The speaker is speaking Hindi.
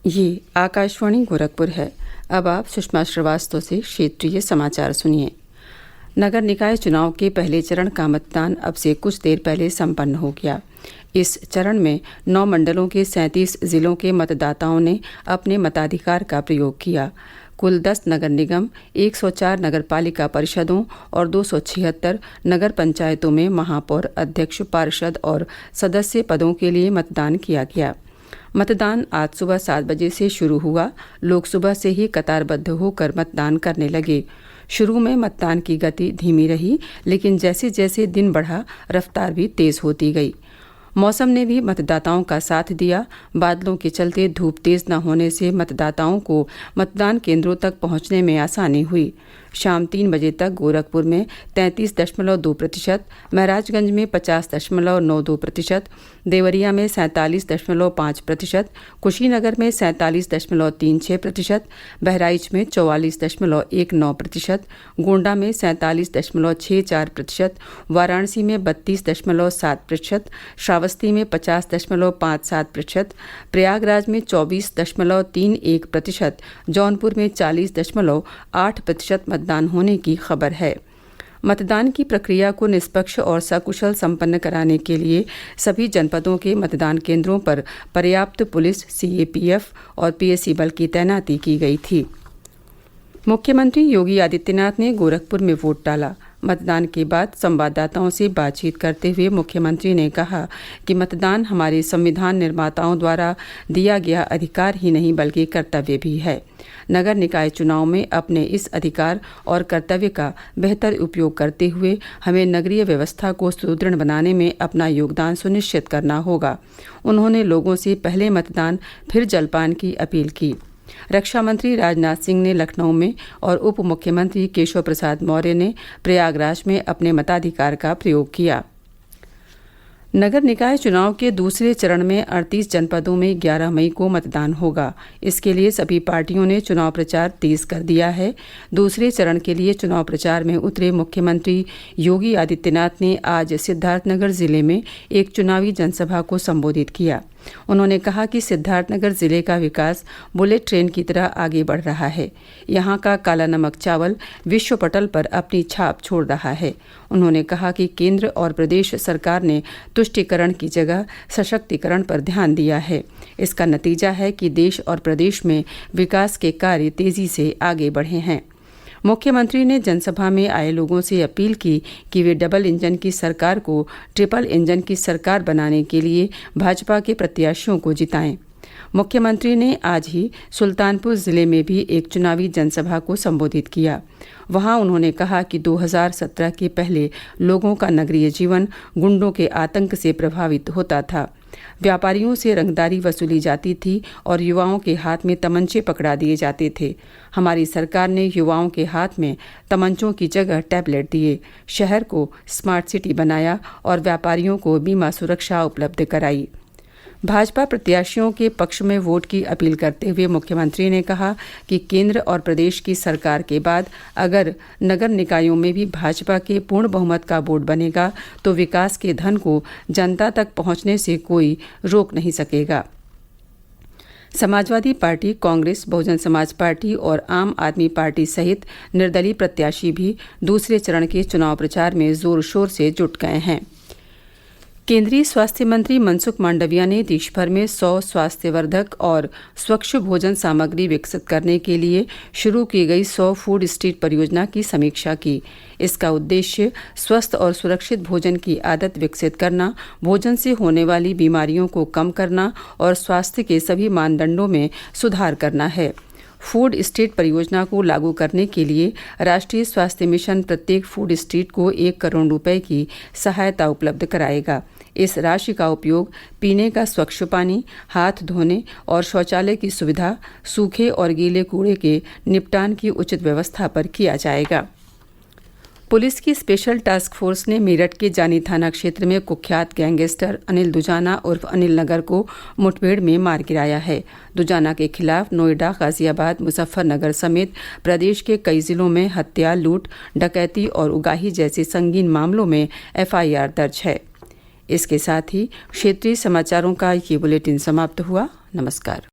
ये आकाशवाणी गोरखपुर है। अब आप सुषमा श्रीवास्तव से क्षेत्रीय समाचार सुनिए। नगर निकाय चुनाव के पहले चरण का मतदान अब से कुछ देर पहले संपन्न हो गया। इस चरण में 9 मंडलों के 37 जिलों के मतदाताओं ने अपने मताधिकार का प्रयोग किया। कुल 10 नगर निगम, 104 नगर पालिका परिषदों और 276 नगर पंचायतों में महापौर, अध्यक्ष, पार्षद और सदस्य पदों के लिए मतदान किया गया। मतदान आज सुबह 7 बजे से शुरू हुआ। लोग सुबह से ही कतारबद्ध होकर मतदान करने लगे। शुरू में मतदान की गति धीमी रही, लेकिन जैसे जैसे दिन बढ़ा, रफ्तार भी तेज होती गई। मौसम ने भी मतदाताओं का साथ दिया। बादलों के चलते धूप तेज न होने से मतदाताओं को मतदान केंद्रों तक पहुंचने में आसानी हुई। शाम 3 बजे तक गोरखपुर में 33.2%, महराजगंज में 50.92%, देवरिया में 47.5%, कुशीनगर में 47.36%, बहराइच में 44.19%, गोंडा में 47.64%, वाराणसी में 32.7%, श्रावस्ती में 50.57%, प्रयागराज में 24.31%, जौनपुर में 40.8% मतदान होने की खबर है। मतदान की प्रक्रिया को निष्पक्ष और सकुशल संपन्न कराने के लिए सभी जनपदों के मतदान केंद्रों पर पर्याप्त पुलिस, सीएपीएफ और पीएसी बल की तैनाती की गई थी। मुख्यमंत्री योगी आदित्यनाथ ने गोरखपुर में वोट डाला। मतदान के बाद संवाददाताओं से बातचीत करते हुए मुख्यमंत्री ने कहा कि मतदान हमारे संविधान निर्माताओं द्वारा दिया गया अधिकार ही नहीं बल्कि कर्तव्य भी है। नगर निकाय चुनाव में अपने इस अधिकार और कर्तव्य का बेहतर उपयोग करते हुए हमें नगरीय व्यवस्था को सुदृढ़ बनाने में अपना योगदान सुनिश्चित करना होगा। उन्होंने लोगों से पहले मतदान फिर जलपान की अपील की। रक्षा मंत्री राजनाथ सिंह ने लखनऊ में और उप मुख्यमंत्री केशव प्रसाद मौर्य ने प्रयागराज में अपने मताधिकार का प्रयोग किया। नगर निकाय चुनाव के दूसरे चरण में 38 जनपदों में 11 मई को मतदान होगा। इसके लिए सभी पार्टियों ने चुनाव प्रचार तेज कर दिया है। दूसरे चरण के लिए चुनाव प्रचार में उतरे मुख्यमंत्री योगी आदित्यनाथ ने आज सिद्धार्थनगर जिले में एक चुनावी जनसभा को संबोधित किया। उन्होंने कहा कि सिद्धार्थनगर जिले का विकास बुलेट ट्रेन की तरह आगे बढ़ रहा है। यहाँ का काला नमक चावल विश्व पटल पर अपनी छाप छोड़ रहा है। उन्होंने कहा कि केंद्र और प्रदेश सरकार ने तुष्टीकरण की जगह सशक्तिकरण पर ध्यान दिया है। इसका नतीजा है कि देश और प्रदेश में विकास के कार्य तेजी से आगे बढ़े हैं। मुख्यमंत्री ने जनसभा में आए लोगों से अपील की कि वे डबल इंजन की सरकार को ट्रिपल इंजन की सरकार बनाने के लिए भाजपा के प्रत्याशियों को जिताएं। मुख्यमंत्री ने आज ही सुल्तानपुर जिले में भी एक चुनावी जनसभा को संबोधित किया। वहां उन्होंने कहा कि 2017 के पहले लोगों का नगरीय जीवन गुंडों के आतंक से प्रभावित होता था। व्यापारियों से रंगदारी वसूली जाती थी और युवाओं के हाथ में तमंचे पकड़ा दिए जाते थे। हमारी सरकार ने युवाओं के हाथ में तमंचों की जगह टैबलेट दिए, शहर को स्मार्ट सिटी बनाया और व्यापारियों को बीमा सुरक्षा उपलब्ध कराई। भाजपा प्रत्याशियों के पक्ष में वोट की अपील करते हुए मुख्यमंत्री ने कहा कि केंद्र और प्रदेश की सरकार के बाद अगर नगर निकायों में भी भाजपा के पूर्ण बहुमत का बोर्ड बनेगा तो विकास के धन को जनता तक पहुंचने से कोई रोक नहीं सकेगा। समाजवादी पार्टी, कांग्रेस, बहुजन समाज पार्टी और आम आदमी पार्टी सहित निर्दलीय प्रत्याशी भी दूसरे चरण के चुनाव प्रचार में जोर शोर से जुट गए हैं। केंद्रीय स्वास्थ्य मंत्री मनसुख मांडविया ने देश भर में 100 स्वास्थ्यवर्धक और स्वच्छ भोजन सामग्री विकसित करने के लिए शुरू की गई 100 फूड स्ट्रीट परियोजना की समीक्षा की। इसका उद्देश्य स्वस्थ और सुरक्षित भोजन की आदत विकसित करना, भोजन से होने वाली बीमारियों को कम करना और स्वास्थ्य के सभी मानदंडों में सुधार करना है। फूड स्ट्रीट परियोजना को लागू करने के लिए राष्ट्रीय स्वास्थ्य मिशन प्रत्येक फूड स्ट्रीट को 1 करोड़ रुपए की सहायता उपलब्ध कराएगा। इस राशि का उपयोग पीने का स्वच्छ पानी, हाथ धोने और शौचालय की सुविधा, सूखे और गीले कूड़े के निपटान की उचित व्यवस्था पर किया जाएगा। पुलिस की स्पेशल टास्क फोर्स ने मेरठ के जानी थाना क्षेत्र में कुख्यात गैंगस्टर अनिल दुजाना उर्फ अनिल नगर को मुठभेड़ में मार गिराया है। दुजाना के खिलाफ नोएडा, गाजियाबाद, मुजफ्फरनगर समेत प्रदेश के कई जिलों में हत्या, लूट, डकैती और उगाही जैसे संगीन मामलों में एफआईआर दर्ज है। इसके साथ ही क्षेत्रीय समाचारों का ये बुलेटिन समाप्त हुआ। नमस्कार।